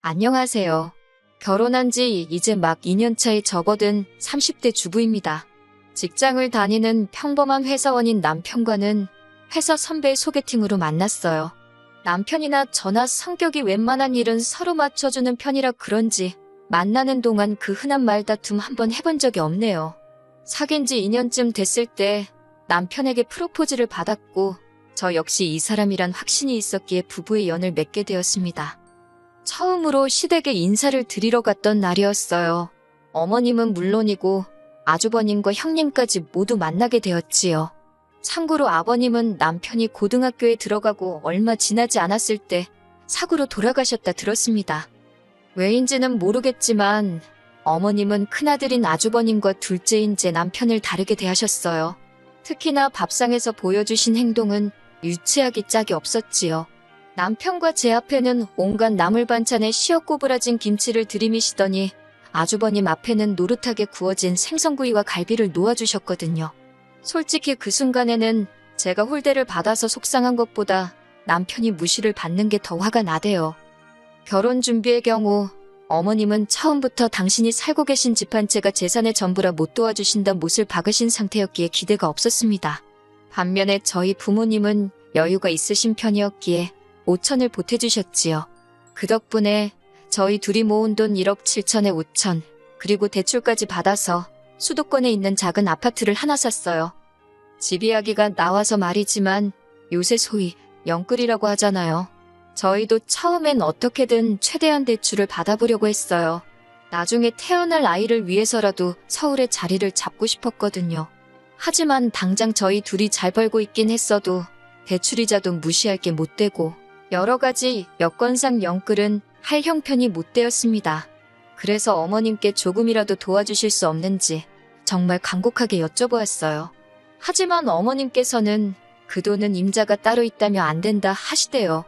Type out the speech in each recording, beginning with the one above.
안녕하세요. 결혼한 지 이제 막 2년차에 접어든 30대 주부입니다. 직장을 다니는 평범한 회사원인 남편과는 회사 선배 소개팅으로 만났어요. 남편이나 저나 성격이 웬만한 일은 서로 맞춰주는 편이라 그런지 만나는 동안 그 흔한 말다툼 한번 해본 적이 없네요. 사귄 지 2년쯤 됐을 때 남편에게 프로포즈를 받았고 저 역시 이 사람이란 확신이 있었기에 부부의 연을 맺게 되었습니다. 처음으로 시댁에 인사를 드리러 갔던 날이었어요. 어머님은 물론이고 아주버님과 형님까지 모두 만나게 되었지요. 참고로 아버님은 남편이 고등학교에 들어가고 얼마 지나지 않았을 때 사고로 돌아가셨다 들었습니다. 왜인지는 모르겠지만 어머님은 큰아들인 아주버님과 둘째인 제 남편을 다르게 대하셨어요. 특히나 밥상에서 보여주신 행동은 유치하기 짝이 없었지요. 남편과 제 앞에는 온갖 나물 반찬에 시어 꼬부라진 김치를 들이미시더니 아주버님 앞에는 노릇하게 구워진 생선구이와 갈비를 놓아주셨거든요. 솔직히 그 순간에는 제가 홀대를 받아서 속상한 것보다 남편이 무시를 받는 게 더 화가 나대요. 결혼 준비의 경우 어머님은 처음부터 당신이 살고 계신 집 한 채가 재산의 전부라 못 도와주신다 못을 박으신 상태였기에 기대가 없었습니다. 반면에 저희 부모님은 여유가 있으신 편이었기에 5천을 보태주셨지요. 그 덕분에 저희 둘이 모은 돈 1억 7천에 5천, 그리고 대출까지 받아서 수도권에 있는 작은 아파트를 하나 샀어요. 집 이야기가 나와서 말이지만 요새 소위 영끌이라고 하잖아요. 저희도 처음엔 어떻게든 최대한 대출을 받아보려고 했어요. 나중에 태어날 아이를 위해서라도 서울에 자리를 잡고 싶었거든요. 하지만 당장 저희 둘이 잘 벌고 있긴 했어도 대출이자도 무시할 게 못 되고 여러 가지 여건상 영끌은 할 형편이 못 되었습니다. 그래서 어머님께 조금이라도 도와주실 수 없는지 정말 간곡하게 여쭤보았어요. 하지만 어머님께서는 그 돈은 임자가 따로 있다며 안 된다 하시대요.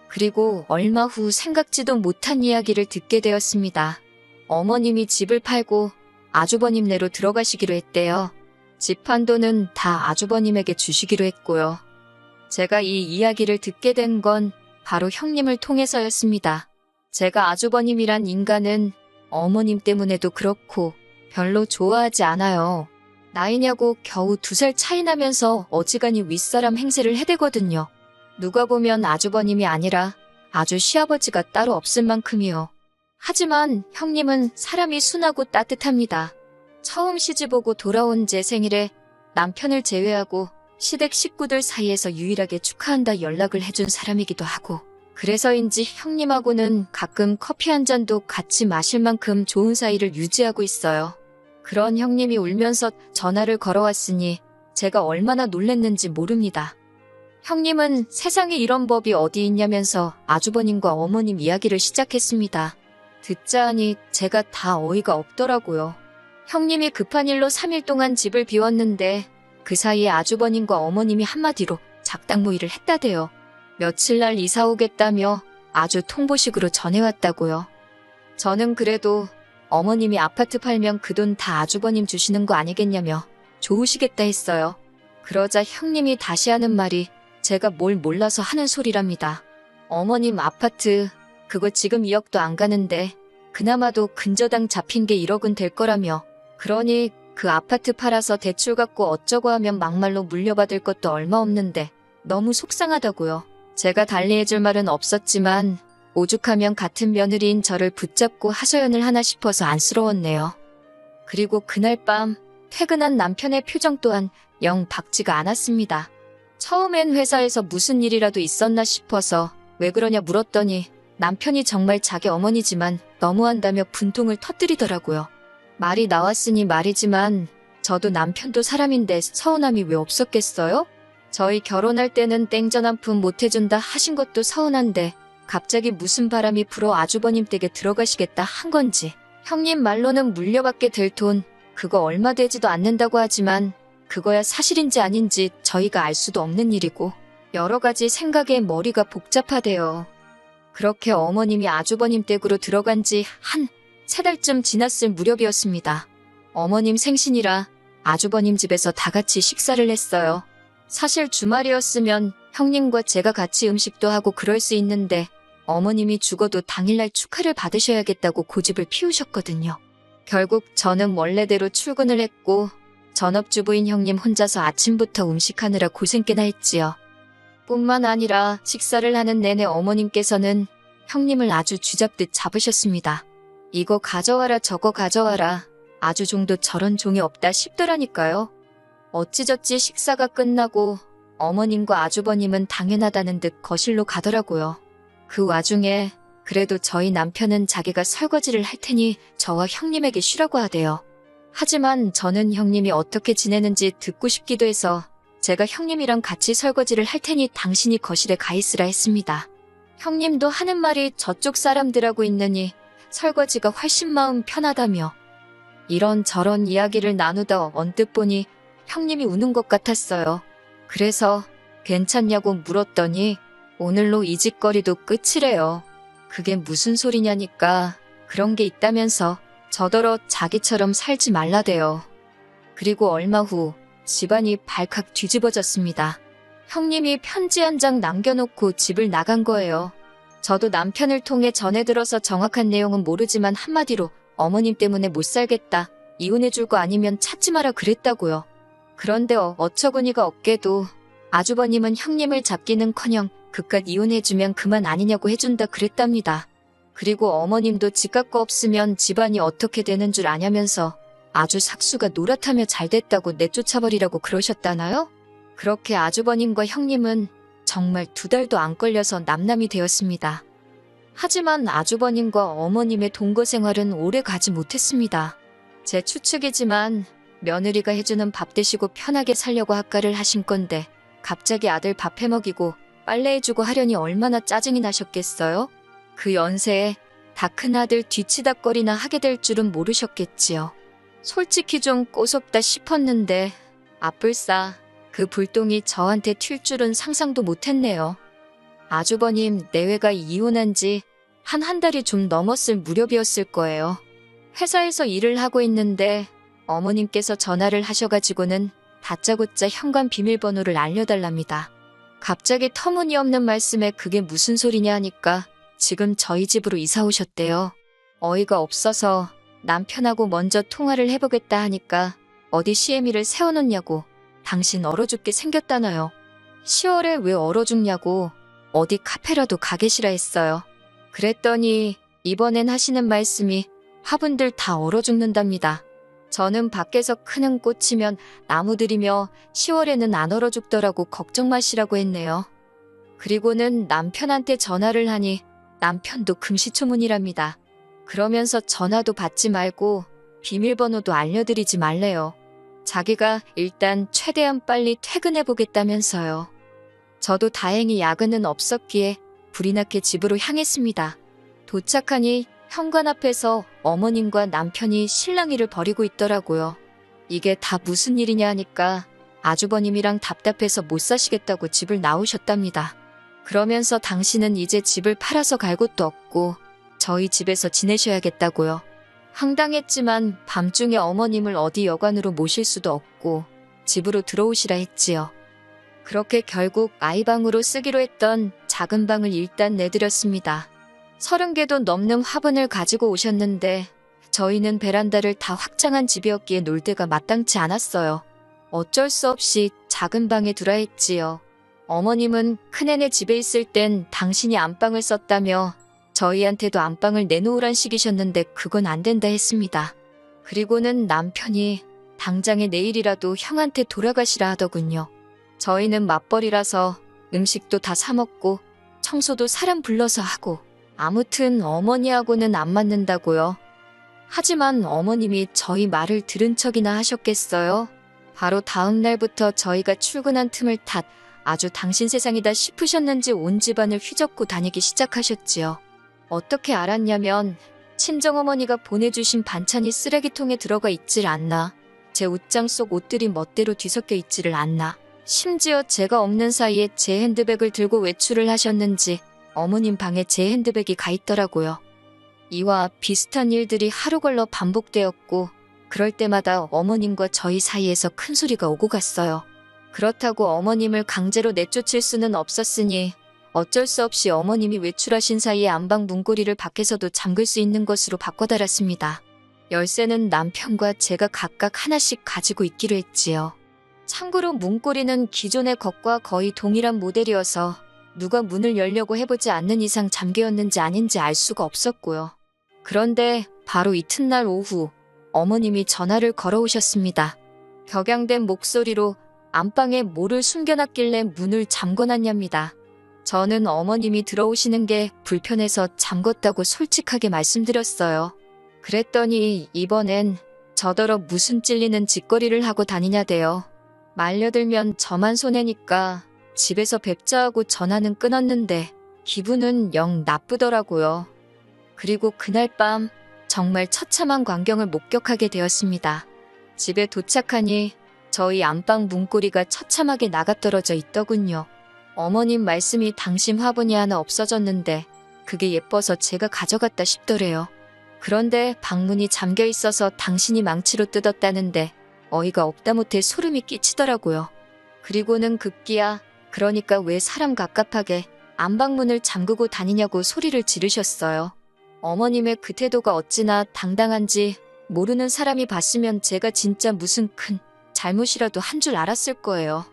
그리고 얼마 후 생각지도 못한 이야기를 듣게 되었습니다. 어머님이 집을 팔고 아주버님네로 들어가시기로 했대요. 집 판 돈은 다 아주버님에게 주시기로 했고요. 제가 이 이야기를 듣게 된 건 바로 형님을 통해서였습니다. 제가 아주버님이란 인간은 어머님 때문에도 그렇고 별로 좋아하지 않아요. 나이냐고 겨우 2살 차이 나면서 어지간히 윗사람 행세를 해대거든요. 누가 보면 아주버님이 아니라 아주 시아버지가 따로 없을 만큼이요. 하지만 형님은 사람이 순하고 따뜻합니다. 처음 시집오고 돌아온 제 생일에 남편을 제외하고 시댁 식구들 사이에서 유일하게 축하한다 연락을 해준 사람이기도 하고 그래서인지 형님하고는 가끔 커피 한 잔도 같이 마실 만큼 좋은 사이를 유지하고 있어요. 그런 형님이 울면서 전화를 걸어왔으니 제가 얼마나 놀랬는지 모릅니다. 형님은 세상에 이런 법이 어디 있냐면서 아주버님과 어머님 이야기를 시작했습니다. 듣자 하니 제가 다 어이가 없더라고요. 형님이 급한 일로 3일 동안 집을 비웠는데 그 사이에 아주버님과 어머님이 한마디로 작당 모의를 했다대요. 며칠 날 이사 오겠다며 아주 통보식으로 전해왔다고요. 저는 그래도 어머님이 아파트 팔면 그 돈 다 아주버님 주시는 거 아니겠냐며 좋으시겠다 했어요. 그러자 형님이 다시 하는 말이 제가 뭘 몰라서 하는 소리랍니다. 어머님 아파트 그거 지금 2억도 안 가는데 그나마도 근저당 잡힌 게 1억은 될 거라며 그러니 그 아파트 팔아서 대출 받고 어쩌고 하면 막말로 물려받을 것도 얼마 없는데 너무 속상하다고요. 제가 달리 해줄 말은 없었지만 오죽하면 같은 며느리인 저를 붙잡고 하소연을 하나 싶어서 안쓰러웠네요. 그리고 그날 밤 퇴근한 남편의 표정 또한 영 밝지가 않았습니다. 처음엔 회사에서 무슨 일이라도 있었나 싶어서 왜 그러냐 물었더니 남편이 정말 자기 어머니지만 너무한다며 분통을 터뜨리더라고요. 말이 나왔으니 말이지만 저도 남편도 사람인데 서운함이 왜 없었겠어요? 저희 결혼할 때는 땡전 한 푼 못 해준다 하신 것도 서운한데 갑자기 무슨 바람이 불어 아주버님 댁에 들어가시겠다 한 건지 형님 말로는 물려받게 될 돈 그거 얼마 되지도 않는다고 하지만 그거야 사실인지 아닌지 저희가 알 수도 없는 일이고 여러 가지 생각에 머리가 복잡하대요. 그렇게 어머님이 아주버님 댁으로 들어간 지 한 3달쯤 지났을 무렵이었습니다. 어머님 생신이라 아주버님 집에서 다 같이 식사를 했어요. 사실 주말이었으면 형님과 제가 같이 음식도 하고 그럴 수 있는데 어머님이 죽어도 당일날 축하를 받으셔야겠다고 고집을 피우셨거든요. 결국 저는 원래대로 출근을 했고 전업주부인 형님 혼자서 아침부터 음식하느라 고생 꽤나 했지요. 뿐만 아니라 식사를 하는 내내 어머님께서는 형님을 아주 쥐잡듯 잡으셨습니다. 이거 가져와라 저거 가져와라. 아주 종도 저런 종이 없다 싶더라니까요. 어찌저찌 식사가 끝나고 어머님과 아주버님은 당연하다는 듯 거실로 가더라고요. 그 와중에 그래도 저희 남편은 자기가 설거지를 할 테니 저와 형님에게 쉬라고 하대요. 하지만 저는 형님이 어떻게 지내는지 듣고 싶기도 해서 제가 형님이랑 같이 설거지를 할 테니 당신이 거실에 가 있으라 했습니다. 형님도 하는 말이 저쪽 사람들하고 있느니 설거지가 훨씬 마음 편하다며 이런저런 이야기를 나누다 언뜻 보니 형님이 우는 것 같았어요. 그래서 괜찮냐고 물었더니 오늘로 이 짓거리도 끝이래요. 그게 무슨 소리냐니까 그런 게 있다면서 저더러 자기처럼 살지 말라대요. 그리고 얼마 후 집안이 발칵 뒤집어졌습니다. 형님이 편지 한 장 남겨놓고 집을 나간 거예요. 저도 남편을 통해 전해 들어서 정확한 내용은 모르지만 한마디로 어머님 때문에 못 살겠다. 이혼해줄 거 아니면 찾지 마라 그랬다고요. 그런데 어처구니가 없게도 아주버님은 형님을 잡기는커녕 그깟 이혼해주면 그만 아니냐고 해준다 그랬답니다. 그리고 어머님도 지각 거 없으면 집안이 어떻게 되는 줄 아냐면서 아주 삭수가 노랗다며 잘됐다고 내쫓아버리라고 그러셨다나요? 그렇게 아주버님과 형님은 정말 2달도 안 걸려서 남남이 되었습니다. 하지만 아주버님과 어머님의 동거 생활은 오래 가지 못했습니다. 제 추측이지만 며느리가 해주는 밥 드시고 편하게 살려고 학가를 하신 건데 갑자기 아들 밥 해먹이고 빨래해주고 하려니 얼마나 짜증이 나셨겠어요? 그 연세에 다 큰아들 뒤치다꺼리나 하게 될 줄은 모르셨겠지요. 솔직히 좀 꼬숩다 싶었는데 아뿔싸 그 불똥이 저한테 튈 줄은 상상도 못했네요. 아주버님 내외가 이혼한 지 한 달이 좀 넘었을 무렵이었을 거예요. 회사에서 일을 하고 있는데 어머님께서 전화를 하셔가지고는 다짜고짜 현관 비밀번호를 알려달랍니다. 갑자기 터무니없는 말씀에 그게 무슨 소리냐 하니까 지금 저희 집으로 이사 오셨대요. 어이가 없어서 남편하고 먼저 통화를 해보겠다 하니까 어디 시애미를 세워놓냐고 당신 얼어 죽게 생겼다나요. 10월에 왜 얼어 죽냐고 어디 카페라도 가 계시라 했어요. 그랬더니 이번엔 하시는 말씀이 화분들 다 얼어 죽는답니다. 저는 밖에서 크는 꽃이면 나무들이며 10월에는 안 얼어 죽더라고 걱정 마시라고 했네요. 그리고는 남편한테 전화를 하니 남편도 금시초문이랍니다. 그러면서 전화도 받지 말고 비밀번호도 알려드리지 말래요. 자기가 일단 최대한 빨리 퇴근해보겠다면서요. 저도 다행히 야근은 없었기에 불이 나게 집으로 향했습니다. 도착하니 현관 앞에서 어머님과 남편이 실랑이를 벌이고 있더라고요. 이게 다 무슨 일이냐 하니까 아주버님이랑 답답해서 못 사시겠다고 집을 나오셨답니다. 그러면서 당신은 이제 집을 팔아서 갈 곳도 없고 저희 집에서 지내셔야겠다고요. 황당했지만 밤중에 어머님을 어디 여관으로 모실 수도 없고 집으로 들어오시라 했지요. 그렇게 결국 아이방으로 쓰기로 했던 작은 방을 일단 내드렸습니다. 30개도 넘는 화분을 가지고 오셨는데 저희는 베란다를 다 확장한 집이었기에 놀 데가 마땅치 않았어요. 어쩔 수 없이 작은 방에 두라 했지요. 어머님은 큰애네 집에 있을 땐 당신이 안방을 썼다며 저희한테도 안방을 내놓으란 식이셨는데 그건 안 된다 했습니다. 그리고는 남편이 당장에 내일이라도 형한테 돌아가시라 하더군요. 저희는 맞벌이라서 음식도 다 사 먹고 청소도 사람 불러서 하고 아무튼 어머니하고는 안 맞는다고요. 하지만 어머님이 저희 말을 들은 척이나 하셨겠어요? 바로 다음 날부터 저희가 출근한 틈을 탓 아주 당신 세상이다 싶으셨는지 온 집안을 휘젓고 다니기 시작하셨지요. 어떻게 알았냐면 친정어머니가 보내주신 반찬이 쓰레기통에 들어가 있질 않나, 제 옷장 속 옷들이 멋대로 뒤섞여 있지를 않나, 심지어 제가 없는 사이에 제 핸드백을 들고 외출을 하셨는지 어머님 방에 제 핸드백이 가 있더라고요. 이와 비슷한 일들이 하루 걸러 반복되었고 그럴 때마다 어머님과 저희 사이에서 큰 소리가 오고 갔어요. 그렇다고 어머님을 강제로 내쫓을 수는 없었으니 어쩔 수 없이 어머님이 외출하신 사이에 안방 문고리를 밖에서도 잠글 수 있는 것으로 바꿔달았습니다. 열쇠는 남편과 제가 각각 하나씩 가지고 있기로 했지요. 참고로 문고리는 기존의 것과 거의 동일한 모델이어서 누가 문을 열려고 해보지 않는 이상 잠겨였는지 아닌지 알 수가 없었고요. 그런데 바로 이튿날 오후 어머님이 전화를 걸어오셨습니다. 격양된 목소리로 안방에 뭐를 숨겨놨길래 문을 잠궈놨냐입니다. 저는 어머님이 들어오시는 게 불편해서 잠궜다고 솔직하게 말씀드렸어요. 그랬더니 이번엔 저더러 무슨 찔리는 짓거리를 하고 다니냐대요. 말려들면 저만 손해니까 집에서 뵙자 하고 전화는 끊었는데 기분은 영 나쁘더라고요. 그리고 그날 밤 정말 처참한 광경을 목격하게 되었습니다. 집에 도착하니 저희 안방 문고리가 처참하게 나가떨어져 있더군요. 어머님 말씀이 당신 화분이 하나 없어졌는데 그게 예뻐서 제가 가져갔다 싶더래요. 그런데 방문이 잠겨 있어서 당신이 망치로 뜯었다는데 어이가 없다 못해 소름이 끼치더라고요. 그리고는 급기야 그러니까 왜 사람 갑갑하게 안방문을 잠그고 다니냐고 소리를 지르셨어요. 어머님의 그 태도가 어찌나 당당한지 모르는 사람이 봤으면 제가 진짜 무슨 큰 잘못이라도 한 줄 알았을 거예요.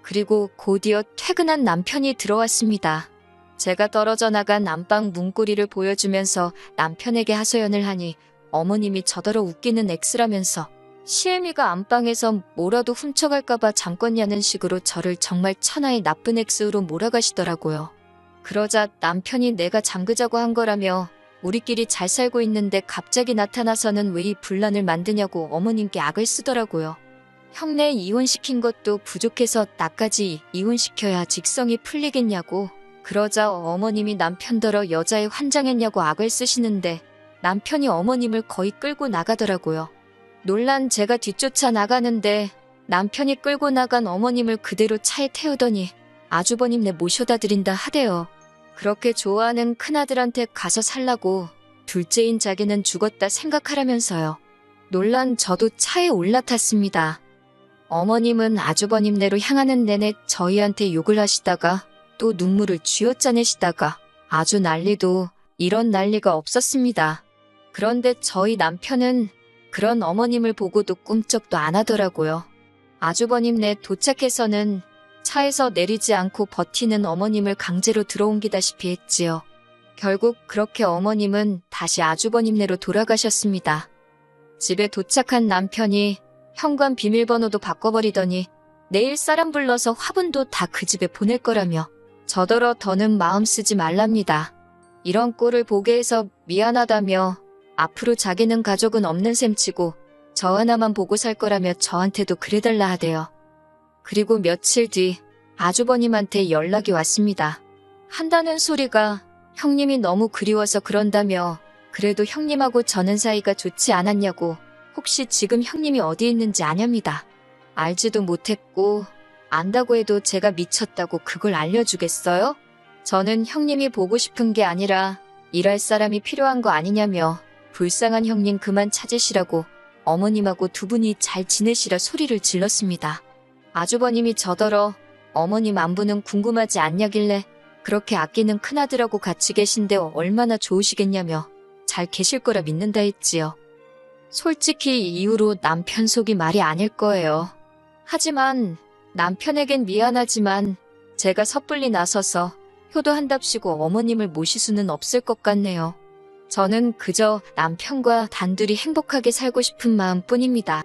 그리고 곧이어 퇴근한 남편이 들어왔습니다. 제가 떨어져 나간 안방 문고리를 보여주면서 남편에게 하소연을 하니 어머님이 저더러 웃기는 X라면서 시애미가 안방에서 뭐라도 훔쳐갈까봐 잠궜냐는 식으로 저를 정말 천하의 나쁜 X로 몰아가시더라고요. 그러자 남편이 내가 잠그자고 한 거라며 우리끼리 잘 살고 있는데 갑자기 나타나서는 왜 이 분란을 만드냐고 어머님께 악을 쓰더라고요. 형네 이혼시킨 것도 부족해서 나까지 이혼시켜야 직성이 풀리겠냐고. 그러자 어머님이 남편더러 여자에 환장했냐고 악을 쓰시는데 남편이 어머님을 거의 끌고 나가더라고요. 놀란 제가 뒤쫓아 나가는데 남편이 끌고 나간 어머님을 그대로 차에 태우더니 아주버님네 모셔다 드린다 하대요. 그렇게 좋아하는 큰아들한테 가서 살라고 둘째인 자기는 죽었다 생각하라면서요. 놀란 저도 차에 올라탔습니다. 어머님은 아주버님네로 향하는 내내 저희한테 욕을 하시다가 또 눈물을 쥐어짜내시다가 아주 난리도 이런 난리가 없었습니다. 그런데 저희 남편은 그런 어머님을 보고도 꿈쩍도 안 하더라고요. 아주버님네 도착해서는 차에서 내리지 않고 버티는 어머님을 강제로 들어옮기다시피 했지요. 결국 그렇게 어머님은 다시 아주버님네로 돌아가셨습니다. 집에 도착한 남편이 현관 비밀번호도 바꿔버리더니 내일 사람 불러서 화분도 다 그 집에 보낼 거라며 저더러 더는 마음 쓰지 말랍니다. 이런 꼴을 보게 해서 미안하다며 앞으로 자기는 가족은 없는 셈치고 저 하나만 보고 살 거라며 저한테도 그래달라 하대요. 그리고 며칠 뒤 아주버님한테 연락이 왔습니다. 한다는 소리가 형님이 너무 그리워서 그런다며 그래도 형님하고 저는 사이가 좋지 않았냐고 혹시 지금 형님이 어디 있는지 아냐입니다. 알지도 못했고 안다고 해도 제가 미쳤다고 그걸 알려주겠어요? 저는 형님이 보고 싶은 게 아니라 일할 사람이 필요한 거 아니냐며 불쌍한 형님 그만 찾으시라고 어머님하고 두 분이 잘 지내시라 소리를 질렀습니다. 아주버님이 저더러 어머님 안부는 궁금하지 않냐길래 그렇게 아끼는 큰아들하고 같이 계신데 얼마나 좋으시겠냐며 잘 계실 거라 믿는다 했지요. 솔직히 이 이후로 남편 속이 말이 아닐 거예요. 하지만 남편에겐 미안하지만 제가 섣불리 나서서 효도한답시고 어머님을 모실 수는 없을 것 같네요. 저는 그저 남편과 단둘이 행복하게 살고 싶은 마음뿐입니다.